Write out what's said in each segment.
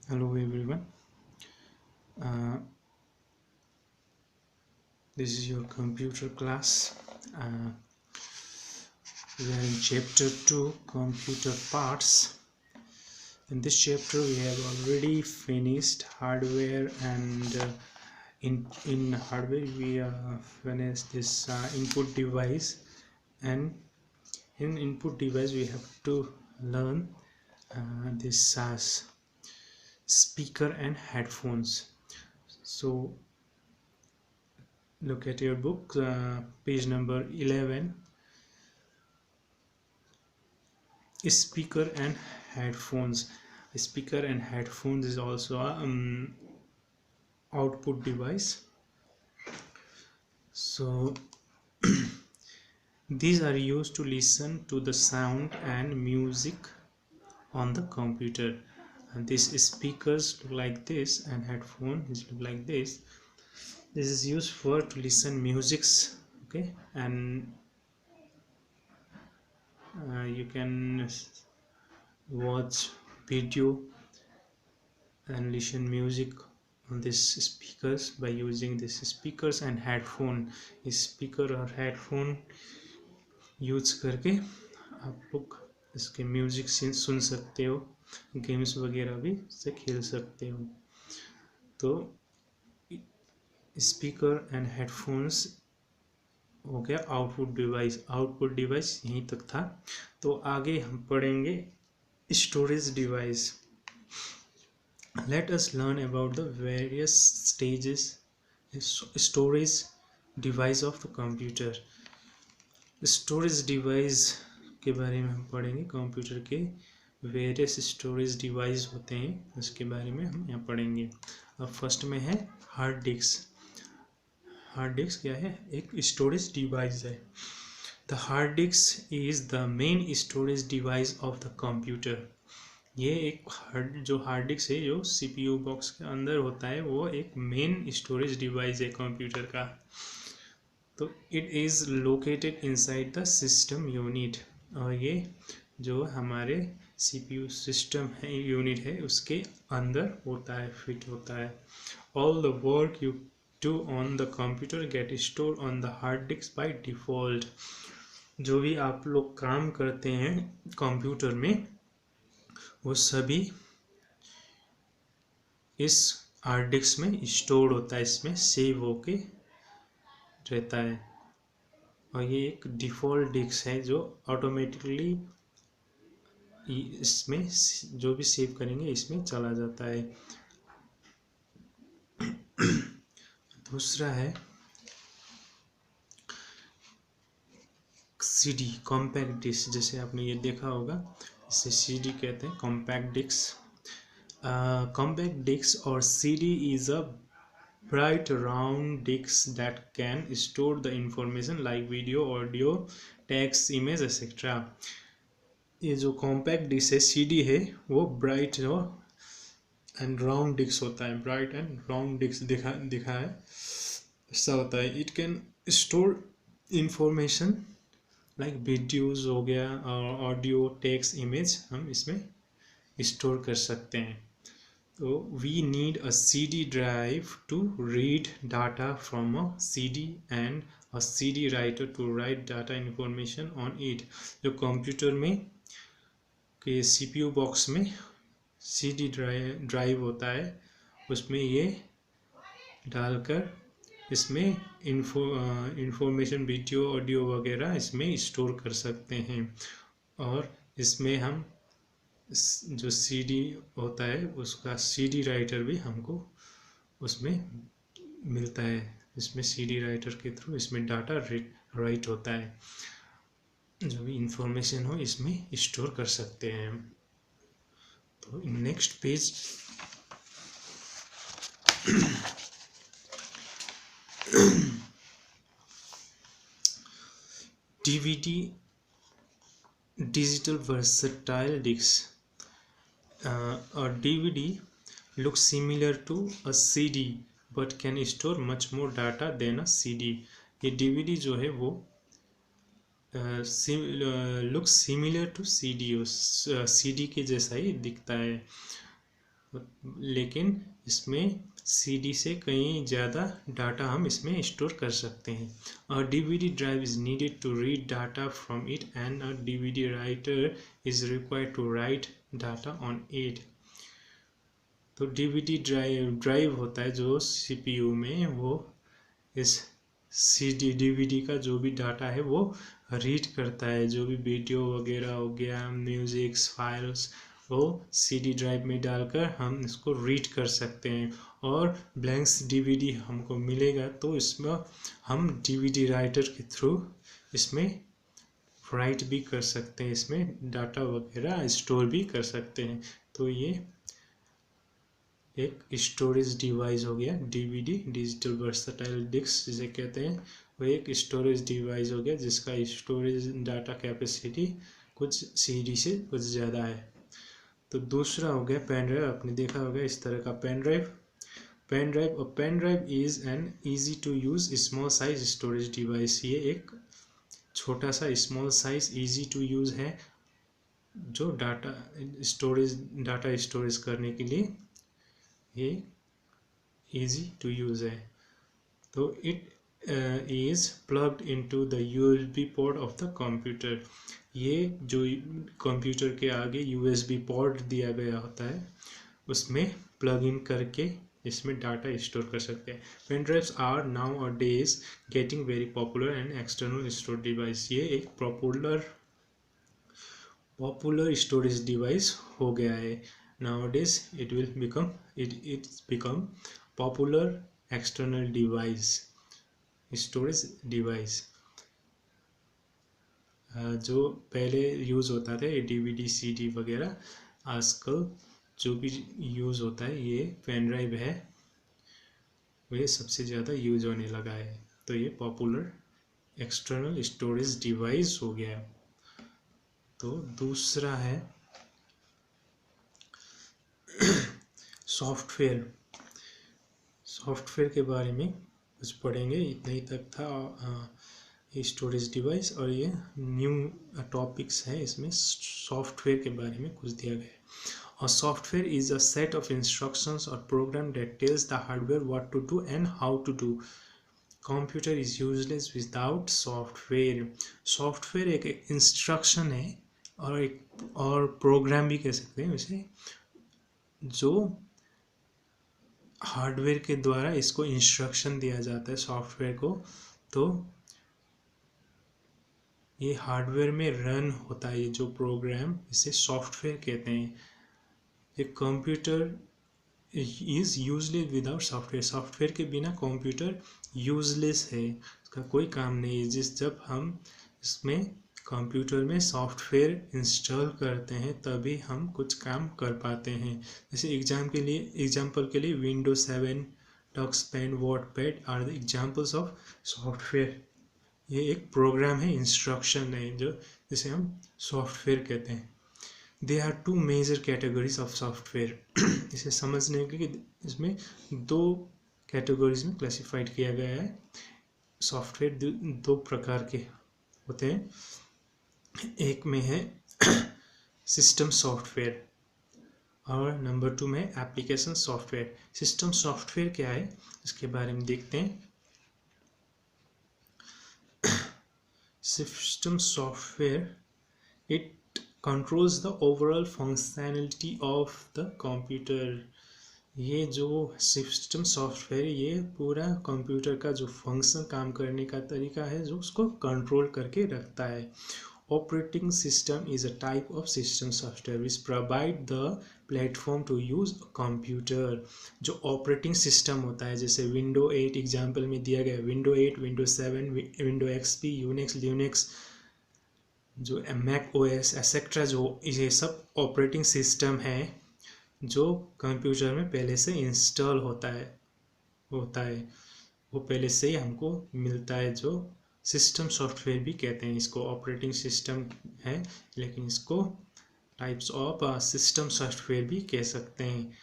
Hello everyone. Uh, this is your computer class. Uh, we are in chapter 2, computer parts. In this chapter, we have already finished hardware, and in hardware we finished this input device, and in input device we have to learn this speaker and headphones. So look at your book, page number 11. Speaker and headphones. Speaker and headphones is also a output device. So these are used to listen to the sound and music on the computer. And these speakers look like this, and headphones look like this. This is used for to listen musics, okay, and you can watch video and listen music on this speakers by using this speakers and headphone. Speaker और headphone use करके आप लोग इसके music सुन सकते हो, games वगैरह भी से खेल सकते हो। तो स्पीकर एंड हेडफोन्स हो गया आउटपुट डिवाइस। आउटपुट डिवाइस यहीं तक था। तो आगे हम पढ़ेंगे storage device. Let us learn about the various stages storage device of the computer. Storage device के बारे में हम पढ़ेंगे। कंप्यूटर के वेरियस स्टोरेज डिवाइस होते हैं, उसके बारे में हम यहाँ पढ़ेंगे। अब फर्स्ट में है हार्ड डिस्क। हार्ड डिस्क क्या है? एक स्टोरेज डिवाइस है। The hard disc is the main storage device of the computer. ये एक जो हार्ड डिस्क है, जो सीपीयू बॉक्स के अंदर होता है, वो एक मेन स्टोरेज डिवाइस है कंप्यूटर का। तो it is located inside the system unit, और ये जो हमारे सीपीयू सिस्टम है यूनिट है उसके अंदर होता है, फिट होता है। All the work you do on the computer get store on the hard disk by default. जो भी आप लोग काम करते हैं कंप्यूटर में, वो सभी इस हार्ड डिस्क में स्टोर होता है, इसमें सेव होके रहता है। और ये एक डिफ़ॉल्ट डिस्क है जो ऑटोमेटिकली इसमें जो भी सेव करेंगे इसमें चला जाता है। दूसरा है सीडी, कॉम्पैक्ट डिस्क। जैसे आपने ये देखा होगा, इसे सीडी कहते हैं, compact disc. Compact disc or CD is a bright round disc that can store the information like video, audio, text, image, etc. ये जो कॉम्पैक्ट डिस्क है, सीडी है, वो ब्राइट एंड राउंड डिस्क होता है। ब्राइट एंड राउंड डिस्क दिखा है, ऐसा होता है। It can store information like videos हो गया, और ऑडियो, टेक्स्ट, इमेज हम इसमें स्टोर कर सकते हैं। So we need a CD drive to read data from a CD and a CD writer to write data information on it. जो computer में के CPU बॉक्स में CD ड्राइव होता है, उसमें ये डालकर इसमें इंफॉर्मेशन, वीडियो, ऑडियो वगैरह इसमें स्टोर कर सकते हैं। और इसमें हम जो सीडी होता है उसका सीडी राइटर भी हमको उसमें मिलता है। इसमें सीडी राइटर के थ्रू इसमें डाटा राइट होता है, जो भी इंफॉर्मेशन हो इसमें स्टोर कर सकते हैं। तो next page DVD, digital versatile disc. A DVD looks similar to a CD but can store much more data than a CD. ये DVD जो है वो looks similar to CD, CD के जैसा ही दिखता है, लेकिन इसमें CD से कहीं ज़्यादा डाटा हम इसमें स्टोर कर सकते हैं। A DVD drive is needed to read data from it and a DVD writer is required to write data on it. तो DVD ड्राइव होता है जो CPU में, वो इस CD DVD का जो भी डाटा है वो रीड करता है। जो भी वीडियो वगैरह हो गया, म्यूजिक्स फाइल्स, वो CD ड्राइव में डालकर हम इसको रीड कर सकते हैं। और ब्लैंक्स DVD हमको मिलेगा तो इसमें हम DVD राइटर के थ्रू इसमें राइट भी कर सकते हैं, इसमें डाटा वगैरह स्टोर भी कर सकते हैं। तो ये एक स्टोरेज डिवाइस हो गया। DVD डिजिटल वर्सटाइल डिस्क जिसे कहते हैं, वो एक स्टोरेज डिवाइस हो गया जिसका स्टोरेज डाटा कैपेसिटी कुछ CD से कुछ ज़्यादा है। तो दूसरा हो गया पेन ड्राइव। आपने देखा होगा इस तरह का pen drive. Pen drive is an easy to use small size storage device. ये एक छोटा सा small size easy to use है जो डाटा स्टोरेज करने के लिए ये easy to use है। तो it is plugged into the USB port of the computer। ये जो कंप्यूटर के आगे USB पोर्ट दिया गया होता है उसमें प्लग इन करके इसमें डाटा स्टोर कर सकते हैं। Pen drives are nowadays getting very popular and external storage device. ये एक पॉपुलर स्टोरेज डिवाइस हो गया है। Nowadays it's become popular external device, storage device। जो पहले यूज़ होता था DVD CD वगैरह, आजकल जो भी यूज़ होता है ये पेन ड्राइव है, वो सबसे ज़्यादा यूज होने लगा है। तो ये पॉपुलर एक्सटर्नल स्टोरेज डिवाइस हो गया। तो दूसरा है सॉफ्टवेयर के बारे में कुछ पढ़ेंगे। इतना ही तक था स्टोरेज डिवाइस, और ये न्यू टॉपिक्स है, इसमें सॉफ्टवेयर के बारे में कुछ दिया गया है। A software is a set of instructions or program that tells the hardware what to do and how to do. Computer is useless without software। Software एक इंस्ट्रक्शन है और प्रोग्राम भी कह सकते हैं वैसे, जो हार्डवेयर के द्वारा इसको इंस्ट्रक्शन दिया जाता है सॉफ्टवेयर को। तो ये हार्डवेयर में रन होता है, ये जो प्रोग्राम, इसे सॉफ्टवेयर कहते हैं। ये computer is useless without software. Software के बिना कंप्यूटर यूजलेस है, इसका कोई काम नहीं है। जब हम इसमें कंप्यूटर में सॉफ्टवेयर इंस्टॉल करते हैं तभी हम कुछ काम कर पाते हैं। जैसे एग्जाम्पल के लिए Windows 7, touchpen, WordPad are the examples of software. ये एक प्रोग्राम है, इंस्ट्रक्शन है, जिसे हम सॉफ्टवेयर कहते हैं। They are two major categories of software. इसे समझने के लिए इसमें दो कैटेगरीज में क्लासिफाइड किया गया है। सॉफ्टवेयर दो प्रकार के होते हैं। एक में है सिस्टम सॉफ्टवेयर और नंबर 2 में एप्लीकेशन सॉफ्टवेयर। सिस्टम सॉफ्टवेयर क्या है इसके बारे में देखते हैं। System software it controls the overall functionality of the computer. ये जो सिस्टम सॉफ्टवेयर ये पूरा कंप्यूटर का जो फंक्शन, काम करने का तरीका है, जो उसको कंट्रोल करके रखता है। Operating system is a type of system software which provide the platform to use a computer। जो ऑपरेटिंग सिस्टम होता है, जैसे विंडो 8 एग्जाम्पल में दिया गया, window 8, window 7, window XP, Unix, Linux, जो मैक OS एक्सेट्रा, जो ये सब ऑपरेटिंग सिस्टम है जो कंप्यूटर में पहले से इंस्टॉल होता है वो पहले से ही हमको मिलता है, जो सिस्टम सॉफ्टवेयर भी कहते हैं इसको। ऑपरेटिंग सिस्टम है लेकिन इसको टाइप्स ऑफ सिस्टम सॉफ्टवेयर भी कह सकते हैं,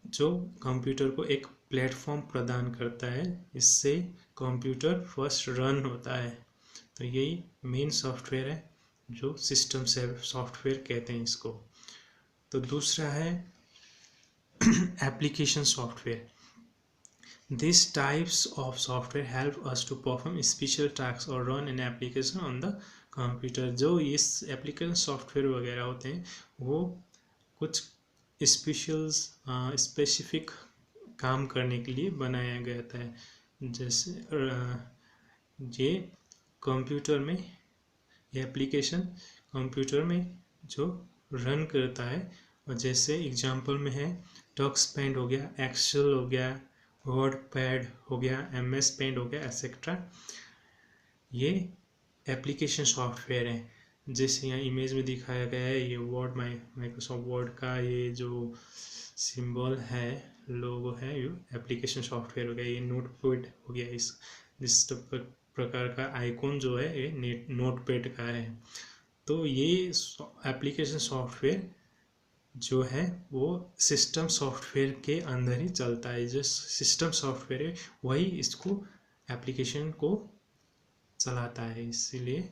जो कंप्यूटर को एक प्लेटफॉर्म प्रदान करता है, इससे कंप्यूटर फर्स्ट रन होता है। तो यही मेन सॉफ्टवेयर है जो सिस्टम सॉफ्टवेयर कहते हैं इसको। तो दूसरा है application software. These types of software help us to perform special tasks or run an application on the computer. जो इस एप्लीकेशन सॉफ्टवेयर वगैरह होते हैं वो कुछ स्पेसिफिक काम करने के लिए बनाया गया था। जैसे ये कंप्यूटर में ये एप्लीकेशन कंप्यूटर में जो रन करता है, और जैसे एग्जांपल में है टक्स पेंट हो गया, एक्सेल हो गया, वर्ड पैड हो गया, MS पेंट हो गया, एक्सेट्रा। ये एप्लीकेशन सॉफ्टवेयर है। जैसे यहाँ इमेज में दिखाया गया है ये माइक्रोसॉफ्ट वर्ड का ये जो सिंबल है, लोगो है, ये एप्लीकेशन सॉफ्टवेयर हो गया। ये नोटपैड हो गया, इस प्रकार का आइकॉन जो है ये नोटपैड का है। तो ये एप्लीकेशन सॉफ्टवेयर जो है वो सिस्टम सॉफ्टवेयर के अंदर ही चलता है। जो सिस्टम सॉफ्टवेयर है वही इसको एप्लीकेशन को चलाता है। इसीलिए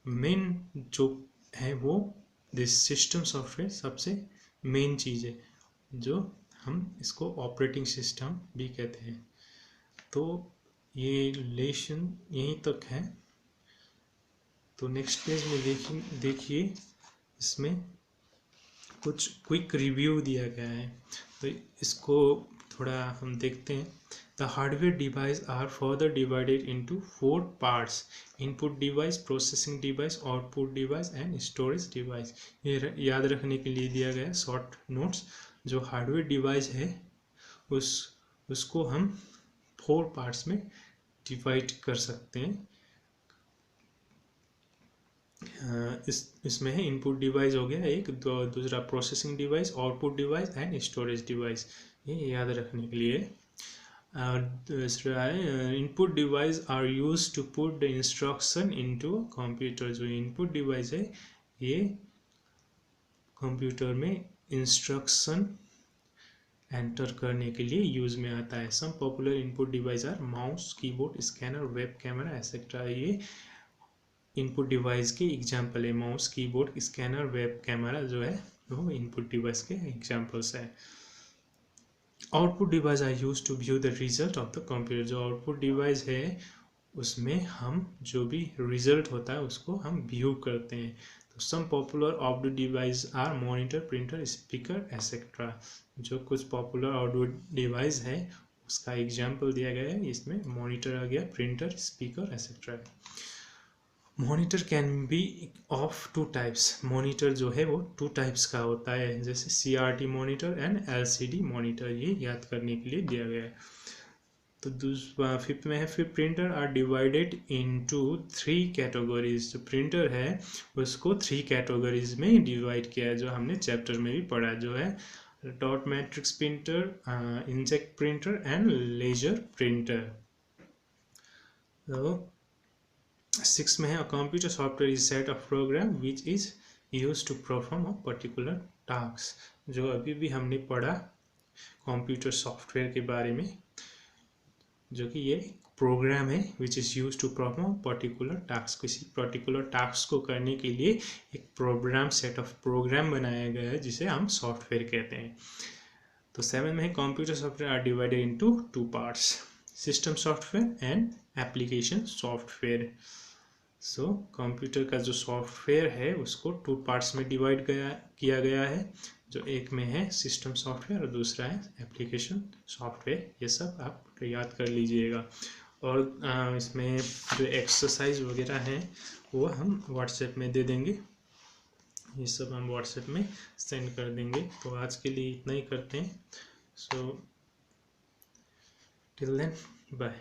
मेन जो है वो दिस सिस्टम सॉफ्टवेयर सबसे मेन चीज़ है, जो हम इसको ऑपरेटिंग सिस्टम भी कहते हैं। तो ये लेसन यहीं तक है। तो नेक्स्ट पेज में देखिए इसमें कुछ क्विक रिव्यू दिया गया है, तो इसको थोड़ा हम देखते हैं। The hardware device are further divided into 4 parts: input device, processing device, output device and storage device. ये याद रखने के लिए दिया गया शॉर्ट नोट्स। जो हार्डवेयर डिवाइस है उसको हम 4 पार्ट्स में डिवाइड कर सकते हैं। इसमें है इनपुट डिवाइस हो गया एक, दूसरा processing device, output device and storage device. ये याद रखने के लिए। दूसरा है input device are use to put the instruction into computer. जो इनपुट डिवाइस है ये कंप्यूटर में इंस्ट्रक्शन एंटर करने के लिए यूज में आता है। Some popular input device are mouse, keyboard, scanner, web camera etcetera. ये इनपुट डिवाइस के एग्जाम्पल है। Mouse, keyboard, scanner, web camera जो है वो इनपुट डिवाइस के एग्जाम्पल्स है। Output device are use to view the result of the computer. जो output device है उसमें हम जो भी रिजल्ट होता है उसको हम व्यू करते हैं। तो some popular output device are monitor, printer, speaker etcetera. जो कुछ पॉपुलर आउटपुट डिवाइस है उसका एग्जाम्पल दिया गया है। इसमें मॉनिटर आ गया, printer, speaker etcetera. Monitor can be of 2 types. Monitor जो है वो 2 टाइप्स का होता है, जैसे CRT monitor and LCD monitor. ये याद करने के लिए दिया गया है। तो दूसरा 5th में है फिर printer are divided into 3 categories. जो प्रिंटर है उसको 3 कैटेगरीज में डिवाइड किया है, जो हमने चैप्टर में भी पढ़ा, जो है dot matrix printer, inkjet printer and laser printer. तो 6 में है computer software is set of program which is use to perform a particular task. जो अभी भी हमने पढ़ा कंप्यूटर सॉफ्टवेयर के बारे में, जो कि ये प्रोग्राम है which is use to perform particular task. किसी पर्टिकुलर टास्क को करने के लिए एक प्रोग्राम, सेट ऑफ प्रोग्राम बनाया गया है जिसे हम सॉफ्टवेयर कहते हैं। तो 7 में है computer software are divided into 2 parts: system software and application software. So computer का जो सॉफ्टवेयर है उसको 2 पार्ट्स में डिवाइड किया गया है, जो एक में है सिस्टम सॉफ्टवेयर और दूसरा है एप्लीकेशन सॉफ्टवेयर। ये सब आप याद कर लीजिएगा। और इसमें जो एक्सरसाइज वगैरह हैं वो हम व्हाट्सएप में दे देंगे। ये सब हम व्हाट्सएप में सेंड कर देंगे। तो आज के लिए इतना ही करते हैं। So till then bye.